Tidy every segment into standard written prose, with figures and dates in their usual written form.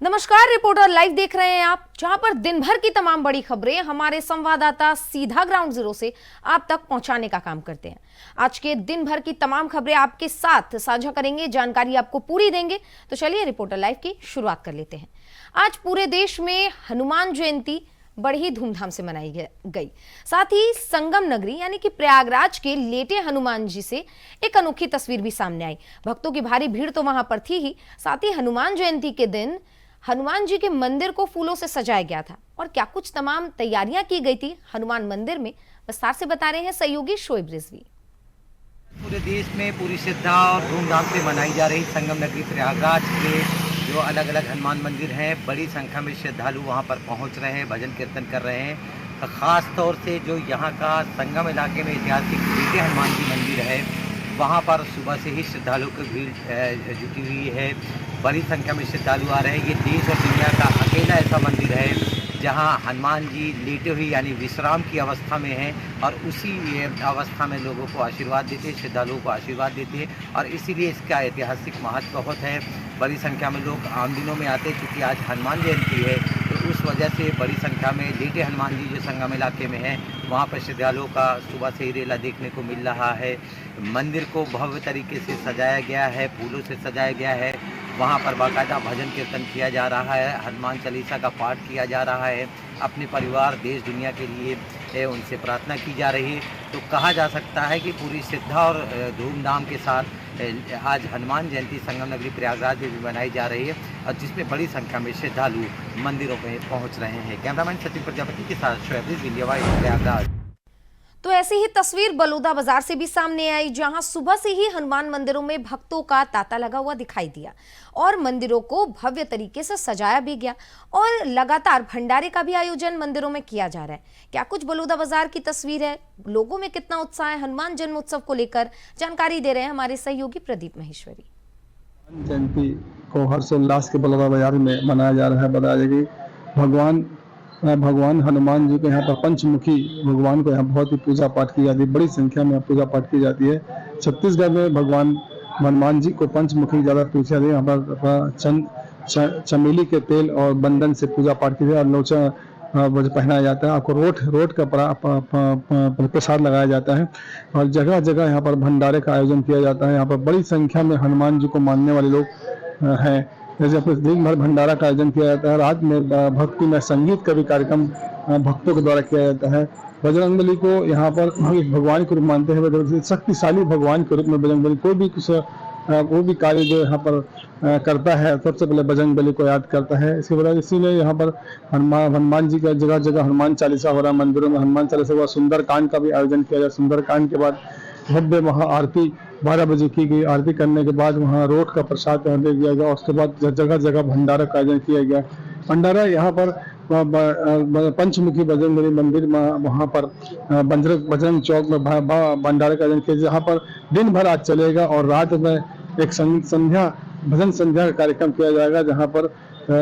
नमस्कार, reporter live देख रहे हैं आप, जहां पर दिन भर की तमाम बड़ी खबरें हमारे संवाददाता सीधा ग्राउंड जीरो से आप तक पहुंचाने का काम करते हैं। आज के दिन भर की तमाम खबरें आपके साथ साझा करेंगे, जानकारी आपको पूरी देंगे। तो चलिए रिपोर्टर लाइव की शुरुआत कर लेते हैं। आज पूरे देश में हनुमान जयंती बड़ी धूमधाम से मनाई गई। साथ ही संगम नगरी यानी कि प्रयागराज के लेटे हनुमान जी से एक अनोखी तस्वीर भी सामने आई। भक्तों की भारी भीड़ तो वहां पर थी ही, साथ ही हनुमान जयंती के दिन हनुमान जी के मंदिर को फूलों से सजाया गया था। और क्या कुछ तमाम तैयारियां की गई थी हनुमान मंदिर में, विस्तार से बता रहे हैं सहयोगी शोएब रिजवी। पूरे देश में पूरी श्रद्धा और धूमधाम से मनाई जा रही संगम नगरी प्रयागराज के जो अलग अलग हनुमान मंदिर हैं, बड़ी संख्या में श्रद्धालु वहां पर पहुंच रहे हैं, भजन कीर्तन कर रहे हैं। ख़ास तौर से जो यहाँ का संगम इलाके में ऐतिहासिक लेटे हनुमान जी मंदिर है, वहाँ पर सुबह से ही श्रद्धालुओं की भीड़ जुटी हुई है। बड़ी संख्या में श्रद्धालु आ रहे हैं। ये देश और दुनिया का अकेला ऐसा मंदिर है जहाँ हनुमान जी लेटे हुए यानी विश्राम की अवस्था में हैं और उसी अवस्था में लोगों को आशीर्वाद देते हैं, श्रद्धालुओं को आशीर्वाद देते हैं। और इसीलिए इसका ऐतिहासिक महत्व बहुत है। बड़ी संख्या में लोग आम दिनों में आते हैं, क्योंकि आज हनुमान जयंती है, तो उस वजह से बड़ी संख्या में लेटे हनुमान जी जो संगम इलाके में हैं, वहाँ पर श्रद्धालुओं का सुबह से ही रेला देखने को मिल रहा है। मंदिर को भव्य तरीके से सजाया गया है, फूलों से सजाया गया है। वहाँ पर बाकायदा भजन कीर्तन किया जा रहा है, हनुमान चालीसा का पाठ किया जा रहा है। अपने परिवार, देश, दुनिया के लिए उनसे प्रार्थना की जा रही है। तो कहा जा सकता है कि पूरी श्रद्धा और धूमधाम के साथ आज हनुमान जयंती संगम नगरी प्रयागराज में भी मनाई जा रही है, और जिसमें बड़ी संख्या में श्रद्धालु मंदिरों में पहुँच रहे हैं। कैमरामैन सचिन प्रजापति के साथ शोएब रिजवी, इंडिया वाइड, प्रयागराज। तो ऐसी ही तस्वीर बलौदा बाजार से भी सामने आई, जहां सुबह से ही हनुमान मंदिरों में भक्तों का तांता लगा हुआ दिखाई दिया और मंदिरों को भव्य तरीके से सजाया भी गया और लगातार भंडारे का भी आयोजन मंदिरों में किया जा रहा है। क्या कुछ बलौदा बाजार की तस्वीर है, लोगों में कितना उत्साह है हनुमान जन्मोत्सव को लेकर, जानकारी दे रहे हैं हमारे सहयोगी प्रदीप महेश्वरी। जयंती को हर्षोल्लास के बलौदा बाजार में मनाया जा रहा है। बताया जाए कि भगवान हनुमान जी के यहाँ पर पंचमुखी भगवान को यहाँ बहुत ही पूजा पाठ की जाती है, बड़ी संख्या में पूजा पाठ की जाती है। छत्तीसगढ़ में भगवान हनुमान जी को पंचमुखी ज़्यादा पूजा जाती है। यहाँ पर चमेली के तेल और बंधन से पूजा पाठ की जाती है और लोचा पहनाया जाता है। आपको रोट का प्रसाद लगाया जाता है और जगह जगह यहाँ पर भंडारे का आयोजन किया जाता है। यहाँ पर बड़ी संख्या में हनुमान जी को मानने वाले लोग हैं। जैसे अपने दिन भर भंडारा का आयोजन किया जाता है। रात में भक्ति में संगीत का भी कार्यक्रम भक्तों के द्वारा किया जाता है। बजरंगबली को यहाँ पर भगवान के रूप मानते हैं, शक्तिशाली भगवान के रूप में बजरंगबली कोई भी कार्य जो यहाँ पर करता है, सबसे पहले बजरंगबली को याद करता है। इसकी वजह इसीलिए यहाँ पर हनुमान जी का जगह जगह हनुमान चालीसा हो रहा है। मंदिरों में हनुमान चालीसा हुआ, सुंदरकांड का भी आयोजन किया जाए। सुंदरकांड के बाद भव्य वहाँ आरती 12 बजे की गई। आरती करने के बाद वहाँ रोट का प्रसाद दे दिया गया। उसके बाद जगह जगह भंडारा का आयोजन किया गया। भंडारा यहाँ पर पंचमुखी बजरंगबली मंदिर में वहाँ पर बजरंग चौक में भंडारे का आयोजन किया, जहाँ पर दिन भर आज चलेगा और रात में एक भजन संध्या का कार्यक्रम किया जाएगा, जहाँ पर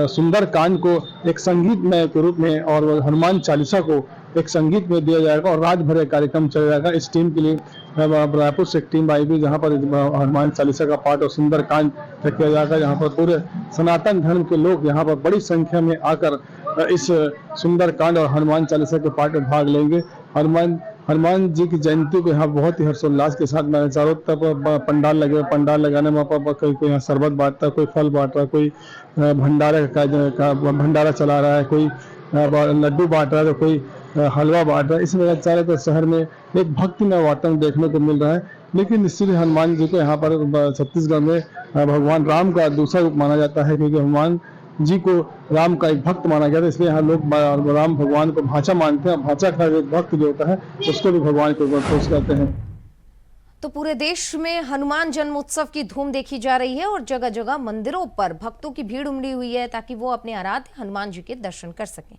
सुंदर कांड को एक संगीतमय के रूप में और हनुमान चालीसा को एक संगीत में दिया जाएगा और रात भर एक कार्यक्रम चल जाएगा। इस टीम के लिए रायपुर से एक टीम आई भी, जहाँ पर हनुमान चालीसा का पाठ और सुंदर कांड किया जाएगा। यहाँ पर पूरे सनातन धर्म के लोग यहाँ पर बड़ी संख्या में आकर इस सुंदर कांड और हनुमान चालीसा के पाठ में भाग लेंगे। हनुमान जी की जयंती को यहाँ बहुत ही हर्षोल्लास के साथ मैंने चारों तरफ पंडाल लगाने में कोई यहाँ शरबत बांटता है, कोई फल बांट रहा है, कोई भंडारा चला रहा है, कोई लड्डू बांट रहा है, तो कोई हलवा बांट रहा है। इस वजह से चारों तरफ शहर में एक भक्तिमय वातावरण देखने को मिल रहा है। लेकिन निश्चित हनुमान जी को यहाँ पर छत्तीसगढ़ में भगवान राम का दूसरा रूप माना जाता है, क्योंकि हनुमान जी को राम का एक भक्त माना गया था। इसलिए यहाँ लोग राम भगवान को भांचा मानते हैं। भांचा का एक भक्त जो होता है उसको भी भगवान को पेश करते हैं। तो पूरे देश में हनुमान जन्मोत्सव की धूम देखी जा रही है और जगह जगह मंदिरों पर भक्तों की भीड़ उमड़ी हुई है, ताकि वो अपने आराध्य हनुमान जी के दर्शन कर सकें।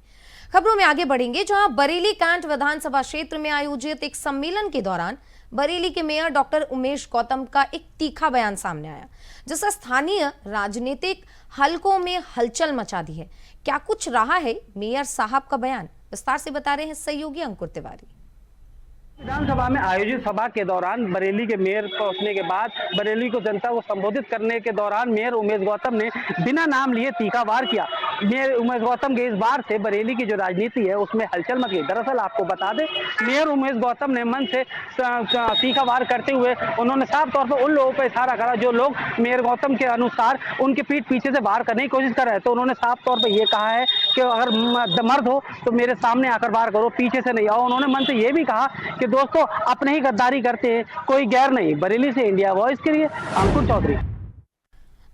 खबरों में आगे बढ़ेंगे, जहां बरेली कैंट विधानसभा क्षेत्र में आयोजित एक सम्मेलन के दौरान बरेली के मेयर डॉक्टर उमेश गौतम का एक तीखा बयान सामने आया, जिससे स्थानीय राजनीतिक हलकों में हलचल मचा दी है। क्या कुछ रहा है मेयर साहब का बयान, विस्तार से बता रहे हैं सहयोगी अंकुर तिवारी। विधानसभा में आयोजित सभा के दौरान बरेली के मेयर पहुंचने के बाद बरेली को जनता को संबोधित करने के दौरान मेयर उमेश गौतम ने बिना नाम लिए तीखा वार किया। मेयर उमेश गौतम के इस बार से बरेली की जो राजनीति है उसमें हलचल मच गई। दरअसल आपको बता दें, मेयर उमेश गौतम ने मन से तीखा वार करते हुए उन्होंने साफ तौर पर उन लोगों पर इशारा करा जो लोग मेयर गौतम के अनुसार उनके पीठ पीछे से वार करने की कोशिश कर रहे हैं। तो उन्होंने साफ तौर पर यह कहा है कि अगर मर्द हो तो मेरे सामने आकर वार करो, पीछे से नहीं आओ। उन्होंने मन से यह भी कहा कि दोस्तों अपने ही गद्दारी करते हैं, कोई गैर नहीं। बरेली से इंडिया वॉइस के लिए अंकुर चौधरी।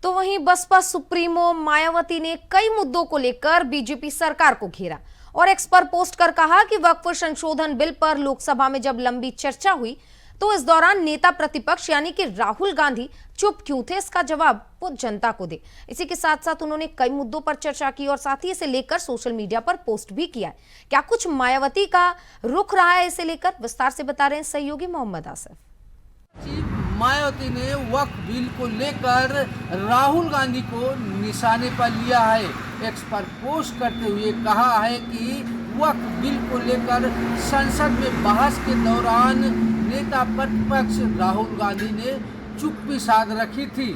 तो वहीं बसपा सुप्रीमो मायावती ने कई मुद्दों को लेकर बीजेपी सरकार को घेरा और एक्स पर पोस्ट कर कहा कि वक्फ संशोधन बिल पर लोकसभा में जब लंबी चर्चा हुई तो इस दौरान नेता प्रतिपक्ष यानी कि राहुल गांधी चुप क्यों थे, इसका जवाब वो जनता को दे। इसी के साथ साथ उन्होंने कई मुद्दों पर चर्चा की और साथ ही इसे लेकर सोशल मीडिया पर पोस्ट भी किया है। क्या कुछ मायावती का रुख रहा है, इसे लेकर विस्तार से बता रहे हैं सहयोगी मोहम्मद आसिफ। मायावती ने वक्फ बिल को लेकर राहुल गांधी को निशाने पर लिया है। एक्स पर पोस्ट करते हुए कहा है कि वक्फ बिल को लेकर संसद में बहस के दौरान नेता प्रतिपक्ष राहुल गांधी ने चुप्पी साध रखी थी।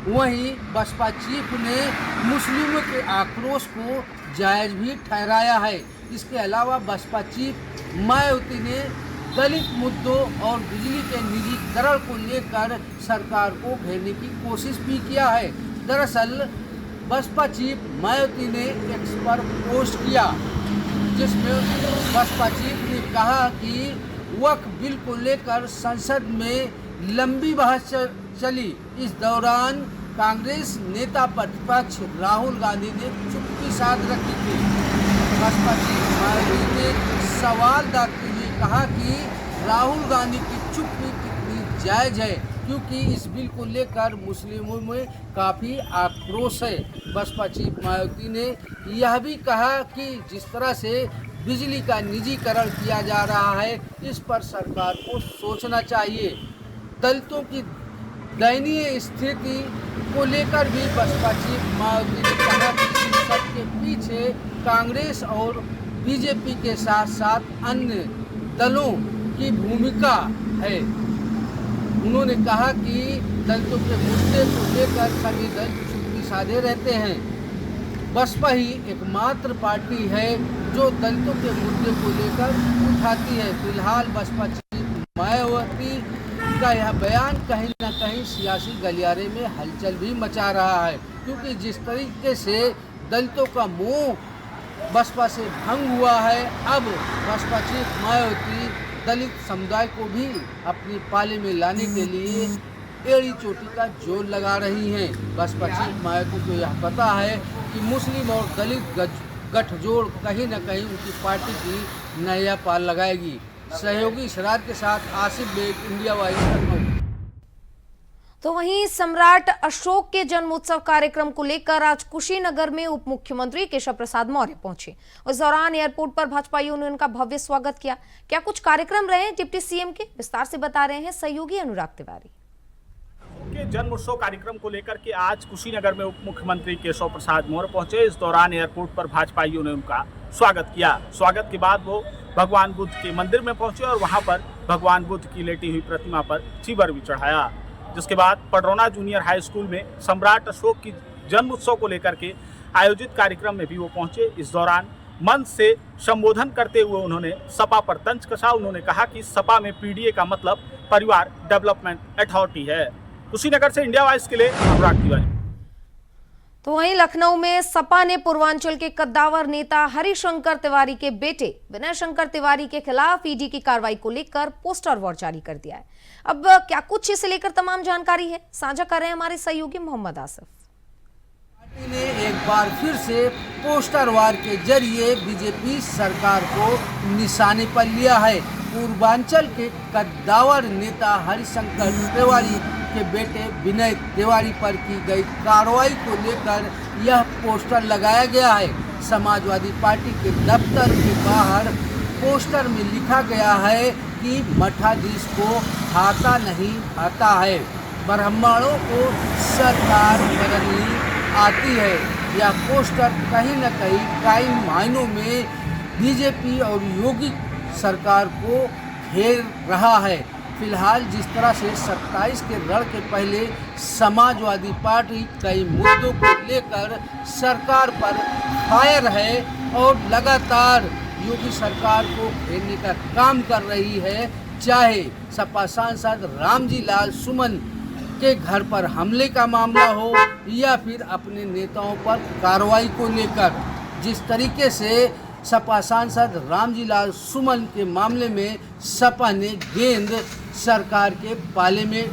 वहीं बसपा चीफ ने मुस्लिमों के आक्रोश को जायज भी ठहराया है। इसके अलावा बसपा चीफ मायावती ने दलित मुद्दों और बिजली के निजीकरण को लेकर सरकार को घेरने की कोशिश भी किया है। दरअसल बसपा चीफ मायावती ने एक्स पर पोस्ट किया जिसमें बसपा चीफ ने कहा कि वक्फ बिल को लेकर संसद में लंबी बहस चली। इस दौरान कांग्रेस नेता प्रतिपक्ष राहुल गांधी ने चुप्पी साध रखी थी। बसपा चीफ मायावती ने सवाल दागते हुए कहा कि राहुल गांधी की चुप्पी कितनी जायज है, क्योंकि इस बिल को लेकर मुस्लिमों में काफ़ी आक्रोश है। बसपा चीफ मायावती ने यह भी कहा कि जिस तरह से बिजली का निजीकरण किया जा रहा है इस पर सरकार को सोचना चाहिए। दलितों की दयनीय स्थिति को लेकर भी बसपा चीफ मायावती ने कहा कि इन सब के पीछे कांग्रेस और बीजेपी के साथ साथ अन्य दलों की भूमिका है। उन्होंने कहा कि दलितों के मुद्दे को लेकर सभी दल चुप्पी साधे रहते हैं। बसपा ही एकमात्र पार्टी है जो दलितों के मुद्दे को लेकर उठाती है। फिलहाल बसपा चीफ मायावती का यह बयान कहीं न कहीं सियासी गलियारे में हलचल भी मचा रहा है, क्योंकि जिस तरीके से दलितों का मोह बसपा से भंग हुआ है, अब बसपा चीफ मायावती दलित समुदाय को भी अपनी पाले में लाने के लिए एड़ी चोटी का जोर लगा रही हैं। बसपा चीफ मायावती को यह पता है कि मुस्लिम और दलित गठजोड़ कहीं न कहीं उनकी पार्टी की नया पाल लगाएगी। सहयोगी शरार के साथ आसिफ बेग, इंडिया वॉइस लखनऊ। तो वहीं सम्राट अशोक के जन्मोत्सव कार्यक्रम को लेकर आज कुशीनगर में उप मुख्यमंत्री केशव प्रसाद मौर्य पहुंचे। उस दौरान एयरपोर्ट पर भाजपाइयों ने उनका भव्य स्वागत किया। क्या कुछ कार्यक्रम रहे डिप्टी सीएम के, विस्तार से बता रहे हैं सहयोगी अनुराग तिवारी। के जन्मोत्सव कार्यक्रम को लेकर के आज कुशीनगर में उप मुख्यमंत्री केशव प्रसाद मौर्य पहुंचे। इस दौरान एयरपोर्ट पर भाजपाइयों ने उनका स्वागत किया। स्वागत के बाद वो भगवान बुद्ध के मंदिर में पहुंचे और वहां पर भगवान बुद्ध की लेटी हुई प्रतिमा पर चीवर भी चढ़ाया। जिसके बाद पडरौना जूनियर हाई स्कूल में सम्राट अशोक की जन्म उत्सव को लेकर के आयोजित कार्यक्रम में भी वो पहुंचे। इस दौरान मंच से संबोधन करते हुए उन्होंने सपा पर तंज कसा। उन्होंने कहा कि सपा में पीडीए का मतलब परिवार डेवलपमेंट अथॉरिटी है। कुशीनगर से इंडिया वॉइस के लिए अनुराग तिवारी। तो वहीं लखनऊ में सपा ने पूर्वांचल के कद्दावर नेता हरिशंकर तिवारी के बेटे विनय शंकर तिवारी के खिलाफ ईडी की कार्रवाई को लेकर पोस्टर वॉर जारी कर दिया है। अब क्या कुछ इसे लेकर तमाम जानकारी है, साझा कर रहे हैं हमारे सहयोगी मोहम्मद आसिफ। पार्टी ने एक बार फिर से पोस्टर वार के जरिए बीजेपी सरकार को निशाने पर लिया है। पूर्वांचल के कद्दावर नेता हरिशंकर तिवारी के बेटे विनय तिवारी पर की गई कार्रवाई को लेकर यह पोस्टर लगाया गया है। समाजवादी पार्टी के दफ्तर के बाहर पोस्टर में लिखा गया है कि मठाधीश को खाता नहीं आता है, ब्राह्मणों को सरकार बदलनी आती है। यह पोस्टर कहीं न कहीं कई मायनों में बीजेपी और योगी सरकार को घेर रहा है। फिलहाल जिस तरह से 27 के रण के पहले समाजवादी पार्टी कई मुद्दों को लेकर सरकार पर फायर है और लगातार योगी सरकार को घेरने का काम कर रही है, चाहे सपा सांसद रामजी लाल सुमन के घर पर हमले का मामला हो या फिर अपने नेताओं पर कार्रवाई को लेकर। जिस तरीके से सपा सांसद रामजी लाल सुमन के मामले में सपा ने गेंद सरकार के पाले में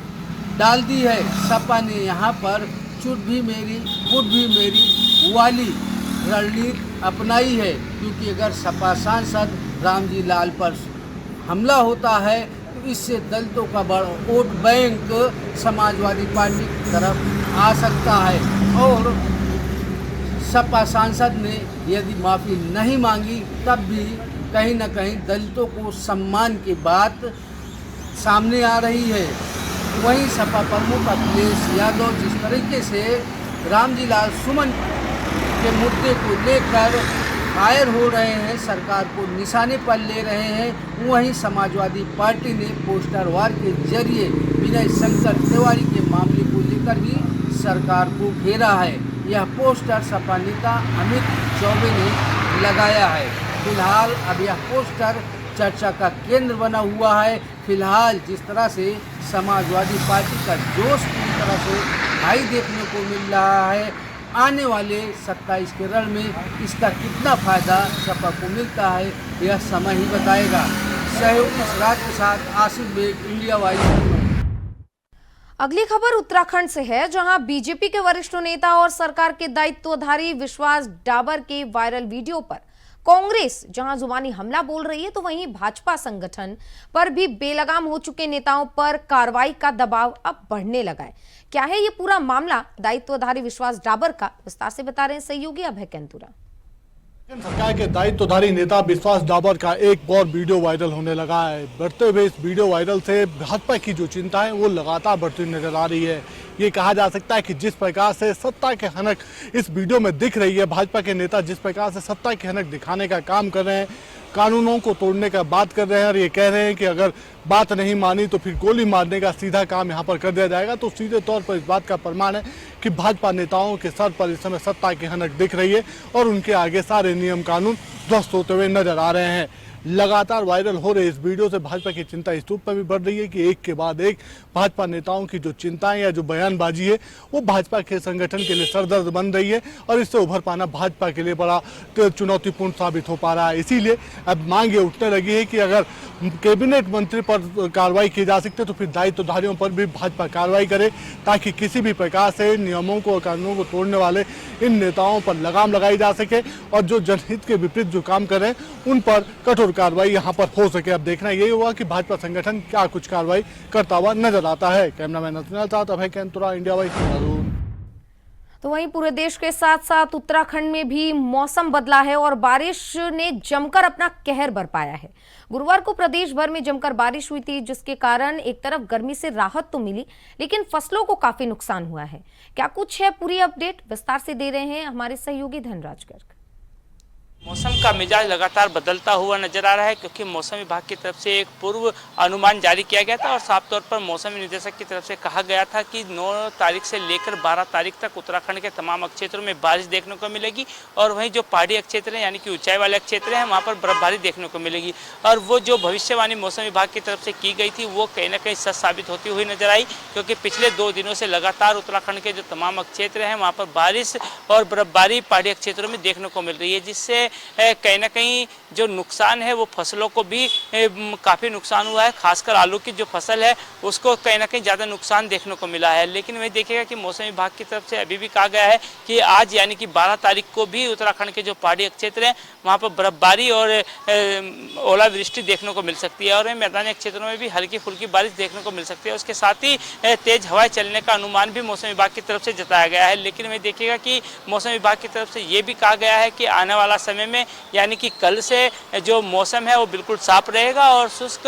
डाल दी है। सपा ने यहाँ पर चुट भी मेरी फुट भी मेरी वाली रणनीति अपनाई है, क्योंकि अगर सपा सांसद रामजी लाल पर हमला होता है तो इससे दलितों का बड़ा वोट बैंक समाजवादी पार्टी की तरफ आ सकता है और सपा सांसद ने यदि माफ़ी नहीं मांगी तब भी कहीं न कहीं दलितों को सम्मान की बात सामने आ रही है। वहीं सपा प्रमुख अखिलेश यादव जिस तरीके से रामजी लाल सुमन के मुद्दे को लेकर फायर हो रहे हैं, सरकार को निशाने पर ले रहे हैं, वहीं समाजवादी पार्टी ने पोस्टर वार के जरिए विनय शंकर तिवारी के मामले को लेकर भी सरकार को घेरा है। यह पोस्टर सपा नेता अमित चौबे ने लगाया है। फिलहाल अब यह पोस्टर चर्चा का केंद्र बना हुआ है। फिलहाल जिस तरह से समाजवादी पार्टी का जोश पूरी तरह से हाई देखने को मिल रहा है, आने वाले 27 के रण में इसका कितना फायदा सपा को मिलता है यह समय ही बताएगा। सहयोगी राज के साथ आसिफ बेग, इंडिया वाइज। अगली खबर उत्तराखंड से है, जहां बीजेपी के वरिष्ठ नेता और सरकार के दायित्वधारी विश्वास डाबर के वायरल वीडियो पर कांग्रेस जहां जुबानी हमला बोल रही है, तो वहीं भाजपा संगठन पर भी बेलगाम हो चुके नेताओं पर कार्रवाई का दबाव अब बढ़ने लगा है। क्या है ये पूरा मामला, दायित्वधारी विश्वास डाबर का विस्तार से बता रहे हैं सहयोगी अभय कैंतुरा। सरकार के दायित्वधारी नेता विश्वास डाबर का एक और वीडियो वायरल होने लगा है। बढ़ते हुए इस वीडियो वायरल से भाजपा की जो चिंता है वो लगातार बढ़ती नजर आ रही है। ये कहा जा सकता है कि जिस प्रकार से सत्ता के हनक इस वीडियो में दिख रही है, भाजपा के नेता जिस प्रकार से सत्ता के हनक दिखाने का काम कर रहे हैं, कानूनों को तोड़ने का बात कर रहे हैं और ये कह रहे हैं कि अगर बात नहीं मानी तो फिर गोली मारने का सीधा काम यहाँ पर कर दिया जाएगा, तो सीधे तौर पर इस बात का प्रमाण है कि भाजपा नेताओं के सर पर इस समय सत्ता की हनक दिख रही है और उनके आगे सारे नियम कानून ध्वस्त होते हुए नजर आ रहे हैं। लगातार वायरल हो रहे इस वीडियो से भाजपा की चिंता इस रूप में भी बढ़ रही है कि एक के बाद एक भाजपा नेताओं की जो चिंताएं या जो बयानबाजी है वो भाजपा के संगठन के लिए सरदर्द बन रही है और इससे उभर पाना भाजपा के लिए बड़ा चुनौतीपूर्ण साबित हो पा रहा है। इसीलिए अब मांग ये उठने लगी है कि अगर कैबिनेट मंत्री पर कार्रवाई की जा सकती है तो फिर दायित्वधारियों पर भी भाजपा कार्रवाई करे, ताकि किसी भी प्रकार से नियमों को और कानूनों को तोड़ने वाले इन नेताओं पर लगाम लगाई जा सके और जो जनहित के विपरीत जो काम कर रहे हैं उन पर कठोर कार्रवाई यहाँ पर हो सके। अब देखना यही होगा कि भाजपा संगठन क्या कुछ कार्रवाई करता हुआ नजर आता है। कैमरामैन नथुनल साथ अभय कैंतुरा, इंडिया वाइज। तो वहीं पूरे देश के साथ साथ उत्तराखंड में भी मौसम बदला है और बारिश ने जमकर अपना कहर बरपाया है। गुरुवार को प्रदेश भर में जमकर बारिश हुई थी, जिसके कारण एक तरफ गर्मी से राहत तो मिली, लेकिन फसलों को काफी नुकसान हुआ है। क्या कुछ है पूरी अपडेट विस्तार से दे रहे हैं हमारे सहयोगी धनराज गर्ग। मौसम का मिजाज लगातार बदलता हुआ नजर आ रहा है, क्योंकि मौसम विभाग की तरफ से एक पूर्व अनुमान जारी किया गया था और साफ तौर पर मौसम निदेशक की तरफ से कहा गया था कि 9 तारीख से लेकर 12 तारीख तक उत्तराखंड के तमाम क्षेत्रों में बारिश देखने को मिलेगी और वहीं जो पहाड़ी क्षेत्र हैं यानी कि ऊंचाई वाले क्षेत्र हैं वहाँ पर बर्फबारी देखने को मिलेगी। और वो जो भविष्यवाणी मौसम विभाग की तरफ से की गई थी वो कहीं ना कहीं सच साबित होती हुई नजर आई, क्योंकि पिछले 2 दिनों से लगातार उत्तराखंड के जो तमाम क्षेत्र हैं वहाँ पर बारिश और बर्फबारी पहाड़ी क्षेत्रों में देखने को मिल रही है, जिससे कहीं ना कहीं जो नुकसान है वो फसलों को भी काफ़ी नुकसान हुआ है। खासकर आलू की जो फसल है उसको कहीं ना कहीं ज़्यादा नुकसान देखने को मिला है। लेकिन वही देखिएगा कि मौसम विभाग की तरफ से अभी भी कहा गया है कि आज यानी कि 12 तारीख को भी उत्तराखंड के जो पहाड़ी क्षेत्र हैं वहाँ पर बर्फबारी और ओलावृष्टि देखने को मिल सकती है और मैदानी क्षेत्रों में भी हल्की फुल्की बारिश देखने को मिल सकती है। उसके साथ ही तेज हवाएं चलने का अनुमान भी मौसम विभाग की तरफ से जताया गया है। लेकिन वही देखिएगा कि मौसम विभाग की तरफ से ये भी कहा गया है कि आने वाला समय में यानी कि कल से जो मौसम है वो बिल्कुल साफ रहेगा और शुष्क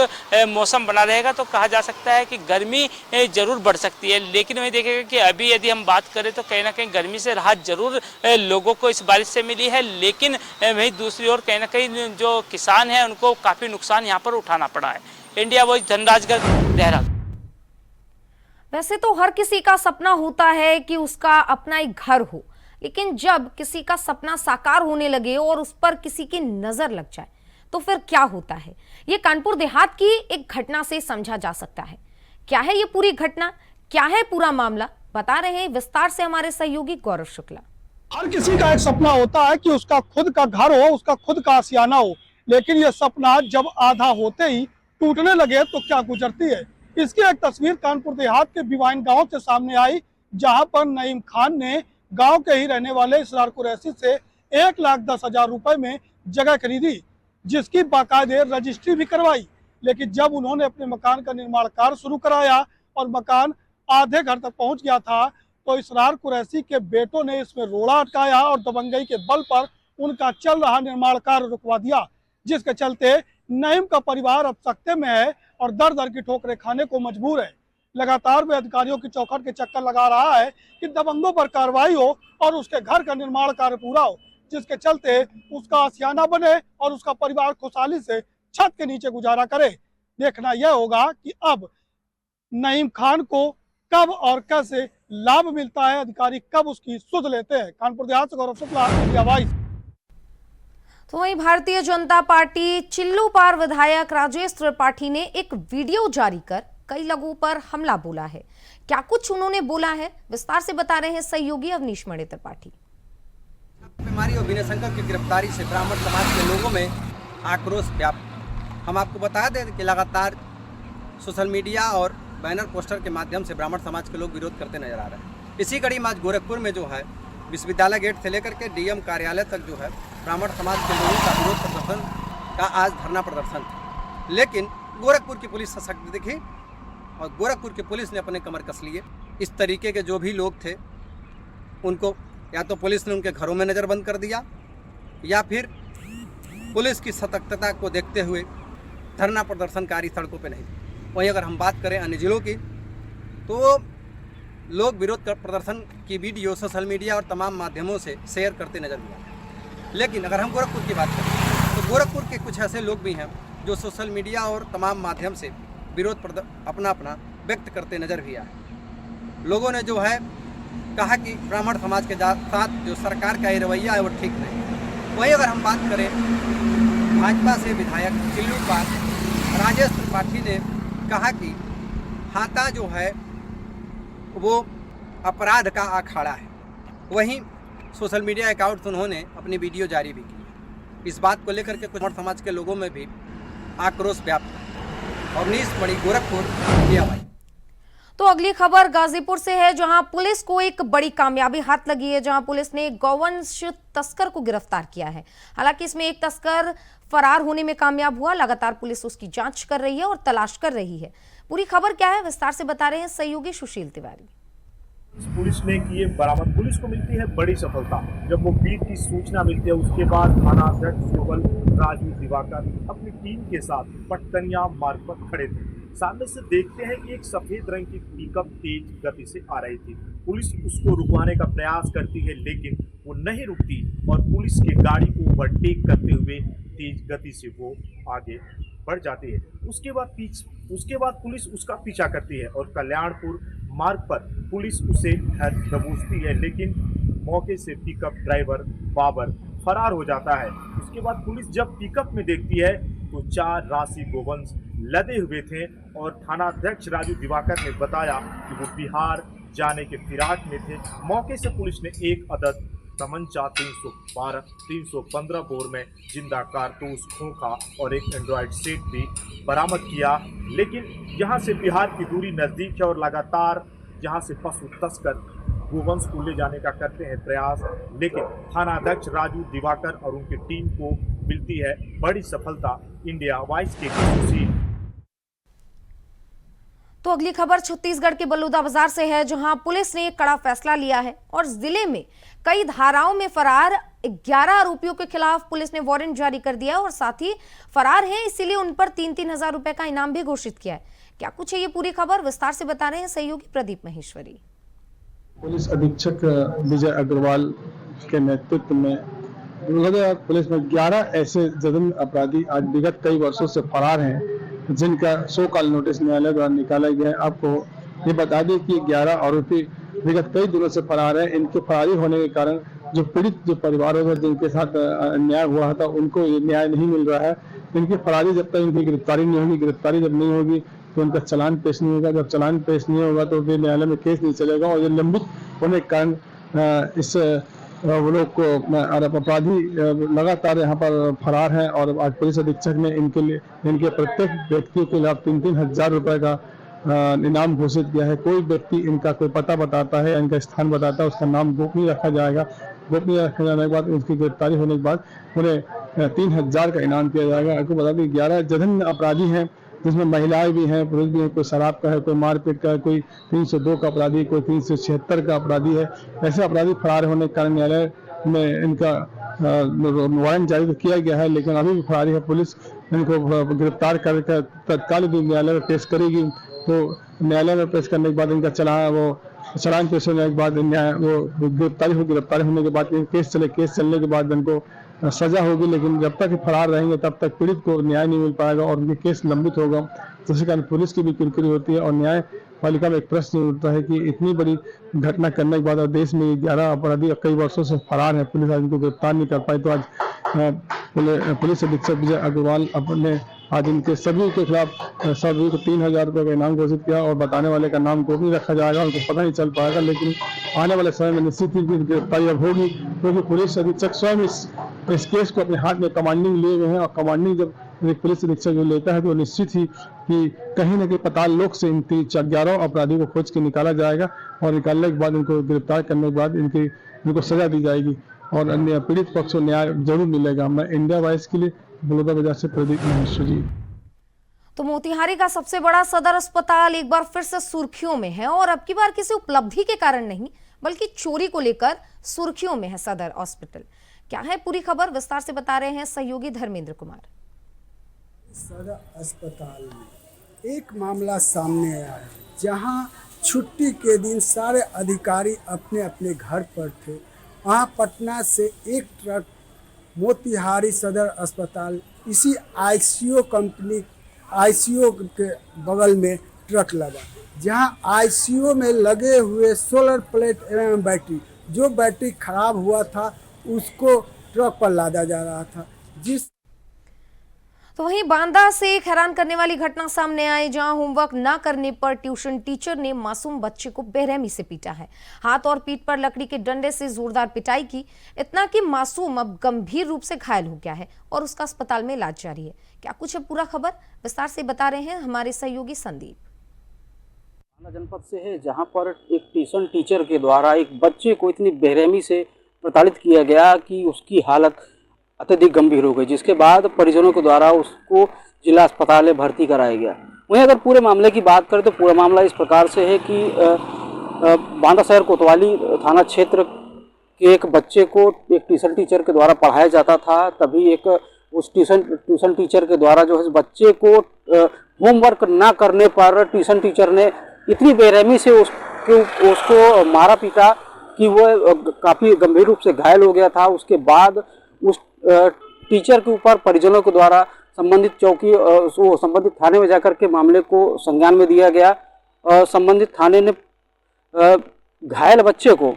मौसम बना रहेगा। तो कहा जा सकता है कि गर्मी जरूर बढ़ सकती है, लेकिन वही देखेगा कि अभी यदि हम बात करें तो कहीं ना कहीं गर्मी से राहत जरूर लोगों को इस बारिश से मिली है। लेकिन वही दूसरी ओर कहीं ना कहीं जो किसान हैं उनको काफ़ी नुकसान यहाँ पर उठाना पड़ा है। India voice Dhanrajgarh Dehradun. वैसे तो हर किसी का सपना होता है कि उसका अपना एक घर हो, लेकिन जब किसी का सपना साकार होने लगे और उस पर किसी की नजर लग जाए तो फिर क्या होता है, ये कानपुर देहात की एक घटना से समझा जा सकता है। क्या है ये पूरी घटना, क्या है पूरा मामला, बता रहे हैं विस्तार से हमारे सहयोगी गौरव शुक्ला। हर किसी का एक सपना होता है कि उसका खुद का घर हो, उसका खुद का आशियाना हो, लेकिन यह सपना जब आधा होते ही टूटने लगे तो क्या गुजरती है। इसकी एक तस्वीर कानपुर देहात के बिवाइन गांव से सामने आई, जहां पर नईम खान ने गांव के ही रहने वाले इसरार कुरैशी से 1,10,000 रुपए में जगह खरीदी, जिसकी बाकायदे रजिस्ट्री भी करवाई। लेकिन जब उन्होंने अपने मकान का निर्माण कार्य शुरू कराया और मकान आधे घर तक पहुंच गया था, तो इसरार कुरैशी के बेटों ने इसमें रोड़ा अटकाया और दबंगई के बल पर उनका चल रहा निर्माण कार्य रुकवा दिया, जिसके चलते नईम का परिवार अब सकते में है और दर दर की ठोकरें खाने को मजबूर है। लगातार वे अधिकारियों की चौखट के चक्कर लगा रहा है कि दबंगों पर कार्रवाई हो और उसके घर का निर्माण कार्य पूरा हो, जिसके चलते उसका आशियाना बने और उसका परिवार खुशहाली से छत के नीचे गुजारा करे। देखना यह होगा कि अब नईम खान को कब और कैसे लाभ मिलता है, अधिकारी कब उसकी सुध लेते हैं। कानपुर देहात से गौरव शुक्ला, इंडिया वॉइस। तो वहीं भारतीय जनता पार्टी चिल्लू पार विधायक राजेश त्रिपाठी ने एक वीडियो जारी कर कई लोगों पर हमला बोला है। क्या कुछ उन्होंने बोला है, विस्तार से बता रहे हैं सहयोगी अवनीश मणि त्रिपाठी। बीमारी और विनय शंकर की गिरफ्तारी से ब्राह्मण समाज के लोगों में आक्रोश व्याप्त। हम आपको बता दें कि लगातार सोशल मीडिया और बैनर पोस्टर के माध्यम से ब्राह्मण समाज के लोग विरोध करते नजर आ रहे हैं। इसी कड़ी में आज गोरखपुर में जो है विश्वविद्यालय गेट से लेकर के डीएम कार्यालय तक जो है ब्राह्मण समाज के लोगों का विरोध प्रदर्शन का आज धरना प्रदर्शन था। लेकिन गोरखपुर की पुलिस सशक्त दिखी और गोरखपुर की पुलिस ने अपने कमर कस लिए। इस तरीके के जो भी लोग थे उनको या तो पुलिस ने उनके घरों में नज़रबंद कर दिया या फिर पुलिस की सतर्कता को देखते हुए धरना प्रदर्शनकारी सड़कों पर नहीं थे। वहीं अगर हम बात करें अन्य जिलों की, तो लोग विरोध प्रदर्शन की वीडियो सोशल मीडिया और तमाम माध्यमों से शेयर करते नजर दिया। लेकिन अगर हम गोरखपुर की बात करें तो गोरखपुर के कुछ ऐसे लोग भी हैं जो सोशल मीडिया और तमाम माध्यम से विरोध अपना व्यक्त करते नजर भी आए। लोगों ने जो है कहा कि ब्राह्मण समाज के साथ जो सरकार का ये रवैया है वो ठीक नहीं। वहीं अगर हम बात करें भाजपा से विधायक चिल्लू पार राजेश त्रिपाठी ने कहा कि हाथा जो है वो अपराध का अखाड़ा है। वहीं सोशल मीडिया अकाउंट से उन्होंने अपनी वीडियो जारी भी की। इस बात को लेकर के कुछ समाज के लोगों में भी आक्रोश व्याप्त है। अवनीश मणि, गोरखपुर, इंडिया वॉइस। तो अगली खबर गाजीपुर से है, जहां पुलिस को एक बड़ी कामयाबी हाथ लगी है, जहां पुलिस ने एक गौवंश तस्कर को गिरफ्तार किया है। हालांकि इसमें एक तस्कर फरार होने में कामयाब हुआ। लगातार पुलिस उसकी जांच कर रही है और तलाश कर रही है। पूरी खबर क्या है, विस्तार से बता रहे हैं सहयोगी सुशील तिवारी। पुलिस ने किए बरामद। पुलिस को मिलती है बड़ी सफलता। जब वो बीट की सूचना मिलती है, उसके बाद थाना अध्यक्ष केवल राजू दिवाकर अपनी टीम के साथ पटकनिया मार्ग पर खड़े थे। सामने से देखते हैं कि एक सफेद रंग की पिकअप तेज गति से आ रही थी। पुलिस उसको रुकवाने का प्रयास करती है, लेकिन वो नहीं रुकती और पुलिस की गाड़ी को ओवरटेक करते हुए तेज गति से वो आगे बढ़ जाती है। उसके बाद पुलिस उसका पीछा करती है और कल्याणपुर मार्ग पर पुलिस उसे दबोचती है, लेकिन मौके से पिकअप ड्राइवर बाबर फरार हो जाता है। उसके बाद पुलिस जब पिकअप में देखती है तो 4 राशि गोवंश लदे हुए थे और थानाध्यक्ष राजू दिवाकर ने बताया कि वो बिहार जाने के फिराक में थे। मौके से पुलिस ने एक अदद तमंचा 315 बोर में जिंदा कारतूस, खोखा और एक एंड्रॉयड सेट भी बरामद किया। लेकिन यहाँ से बिहार की दूरी नज़दीक है और लगातार यहाँ से पशु तस्कर गोवंश को ले जाने का करते हैं प्रयास, लेकिन थानाध्यक्ष राजू दिवाकर और उनकी टीम को मिलती है बड़ी सफलता। इंडिया वॉइस के सुशील। तो अगली खबर छत्तीसगढ़ के बलौदा बाजार से है, जहां पुलिस ने एक कड़ा फैसला लिया है और जिले में कई धाराओं में फरार 11 आरोपियों के खिलाफ पुलिस ने वारंट जारी कर दिया और साथ ही फरार हैं इसीलिए उन पर 3-3 हजार रुपए का इनाम भी घोषित किया है। क्या कुछ है ये पूरी खबर, विस्तार से बता रहे हैं सहयोगी प्रदीप महेश्वरी। पुलिस अधीक्षक विजय अग्रवाल के नेतृत्व में पुलिस में 11 ऐसे जघन्य अपराधी आज विगत कई वर्षों से फरार हैं जिनका 100 काल नोटिस न्यायालय द्वारा निकाला गया है। आपको ये बता दें कि 11 आरोपी विगत कई दिनों से फरार है। इनके फरारी होने के कारण जो पीड़ित जो परिवार होगा जिनके साथ अन्याय हुआ था उनको ये न्याय नहीं मिल रहा है। इनकी फरारी जब तक इनकी गिरफ्तारी नहीं होगी, गिरफ्तारी जब नहीं होगी तो उनका चालान पेश नहीं होगा। जब चालान पेश नहीं होगा तो फिर न्यायालय में केस नहीं चलेगा और ये लंबित होने के कारण इस वो लोग को अपराधी लगातार यहाँ पर फरार हैं। और आज पुलिस अधीक्षक ने इनके प्रत्येक व्यक्तियों के खिलाफ 3-3 हजार रुपए का इनाम घोषित किया है। कोई व्यक्ति इनका कोई पता बताता है, इनका स्थान बताता है, उसका नाम गोपनीय रखा जाएगा। गोपनीय रखे जाने के बाद उसकी गिरफ्तारी होने के बाद उन्हें 3000 का इनाम किया जाएगा। आपको बता दें 11 जघन्य अपराधी हैं जिसमें महिलाएं भी हैं, पुरुष भी हैं। कोई शराब का है, कोई मारपीट का है, कोई 302 का अपराधी, कोई 376 का अपराधी है। ऐसे अपराधी फरार होने के कारण न्यायालय में इनका वारंट जारी तो किया गया है, लेकिन अभी भी फरारी है। पुलिस इनको गिरफ्तार करके तत्काल भी न्यायालय में पेश करेगी। तो न्यायालय में पेश करने के बाद इनका चालान पेश होने के बाद वो गिरफ्तारी होने के बाद केस चलने के बाद इनको सजा होगी। लेकिन जब तक फरार रहेंगे तब तक पीड़ित को न्याय नहीं मिल पाएगा और उनके केस लंबित होगा। तो इसी कारण पुलिस की भी किरकिरी होती है और न्यायपालिका में एक प्रश्न उठता है कि इतनी बड़ी घटना करने के बाद और देश में 11 अपराधी कई वर्षों से फरार है, पुलिस आज इनको गिरफ्तार नहीं कर पाई। तो आज पुलिस अधीक्षक विजय अग्रवाल अपने आज इनके सभी के खिलाफ सभी को 3000 रुपये का इनाम घोषित किया और बताने वाले का नाम गोपनीय रखा जाएगा। उनको पता नहीं चल पाएगा, लेकिन आने वाले समय में निश्चित ही गिरफ्तारी अब होगी, क्योंकि पुलिस अधीक्षक स्वयं इस केस को अपने हाथ में कमांडिंग लिए हुए हैं। और कमांडिंग जब एक पुलिस अधीक्षक जो लेता है तो निश्चित ही कि कहीं न कहीं पाताल लोक से इन 11 अपराधियों को खोज के निकाला जाएगा और निकालने के बाद इनको गिरफ्तार करने के बाद इनको सजा दी जाएगी और अन्य पीड़ित पक्ष को न्याय जरूर मिलेगा। मैं इंडिया वॉइस के लिए बलौदाबाजार से प्रदीप महेश्वरी जी। तो मोतिहारी का सबसे बड़ा सदर अस्पताल एक बार फिर से सुर्खियों में है और अब की बार किसी उपलब्धि के कारण नहीं बल्कि चोरी को लेकर सुर्खियों में है सदर हॉस्पिटल। क्या है पूरी खबर, विस्तार से बता रहे हैं सहयोगी धर्मेंद्र कुमार। सदर अस्पताल में एक मामला सामने आया है जहां छुट्टी के दिन सारे अधिकारी अपने अपने घर पर थे। वहां पटना से एक ट्रक मोतिहारी सदर अस्पताल इसी आईसीयू के बगल में ट्रक लगा, जहां आईसीयू में लगे हुए सोलर प्लेट एवं बैटरी, जो बैटरी खराब हुआ था उसको ट्रक पर लादा जा रहा था। तो वहीं बांदा से एक हैरान करने वाली घटना सामने आई, जहां होमवर्क न करने पर ट्यूशन टीचर ने मासूम बच्चे को बेरहमी से पीटा है। हाथ और पीठ पर लकड़ी के डंडे से जोरदार पिटाई की, इतना कि मासूम अब गंभीर रूप से घायल हो गया है और उसका अस्पताल में इलाज जारी है। क्या कुछ है पूरा खबर, विस्तार से बता रहे हैं हमारे सहयोगी संदीप। बांदा जनपद से है, जहां पर एक ट्यूशन टीचर के द्वारा एक बच्चे को इतनी बेरहमी से प्रताड़ित किया गया कि उसकी हालत अत्यधिक गंभीर हो गई, जिसके बाद परिजनों के द्वारा उसको जिला अस्पताल में भर्ती कराया गया। वहीं अगर पूरे मामले की बात करें तो पूरा मामला इस प्रकार से है कि बांदा शहर कोतवाली थाना क्षेत्र के एक बच्चे को एक ट्यूशन टीचर के द्वारा पढ़ाया जाता था। तभी उस ट्यूशन टीचर के द्वारा जो है बच्चे को होमवर्क ना करने पर ट्यूशन टीचर ने इतनी बेरहमी से उसको मारा पीटा कि वो काफ़ी गंभीर रूप से घायल हो गया था। उसके बाद उस टीचर के ऊपर परिजनों के द्वारा संबंधित संबंधित थाने में जाकर के मामले को संज्ञान में दिया गया। संबंधित थाने ने घायल बच्चे को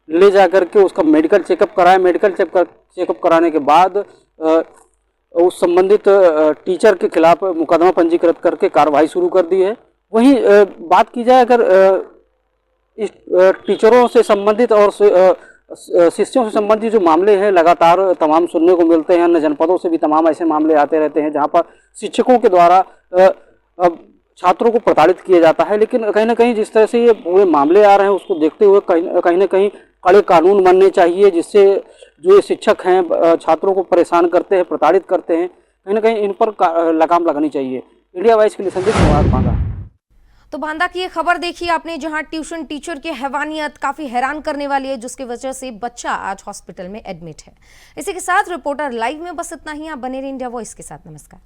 ले जाकर के उसका मेडिकल चेकअप कराया। मेडिकल चेकअप कराने के बाद उस संबंधित टीचर के खिलाफ मुकदमा पंजीकृत करके कार्रवाई शुरू कर दी है। वहीं बात की जाए अगर इस टीचरों से संबंधित और शिष्यों से संबंधित जो मामले हैं लगातार तमाम सुनने को मिलते हैं। अन्य जनपदों से भी तमाम ऐसे मामले आते रहते हैं जहां पर शिक्षकों के द्वारा छात्रों को प्रताड़ित किया जाता है। लेकिन कहीं ना कहीं जिस तरह से ये पूरे मामले आ रहे हैं उसको देखते हुए कहीं ना कहीं कड़े कानून बनने चाहिए, जिससे जो ये शिक्षक हैं छात्रों को परेशान करते हैं, प्रताड़ित करते हैं, कहीं ना कहीं इन पर लगाम लगानी चाहिए। इंडिया वॉइस के लिए संदीप कुमार, बांदा। तो बांदा की ये खबर देखिए आपने, जहां ट्यूशन टीचर की हैवानियत काफी हैरान करने वाली है, जिसकी वजह से बच्चा आज हॉस्पिटल में एडमिट है। इसी के साथ रिपोर्टर लाइव में बस इतना ही। आप बने रहिए इंडिया वॉइस के साथ। नमस्कार।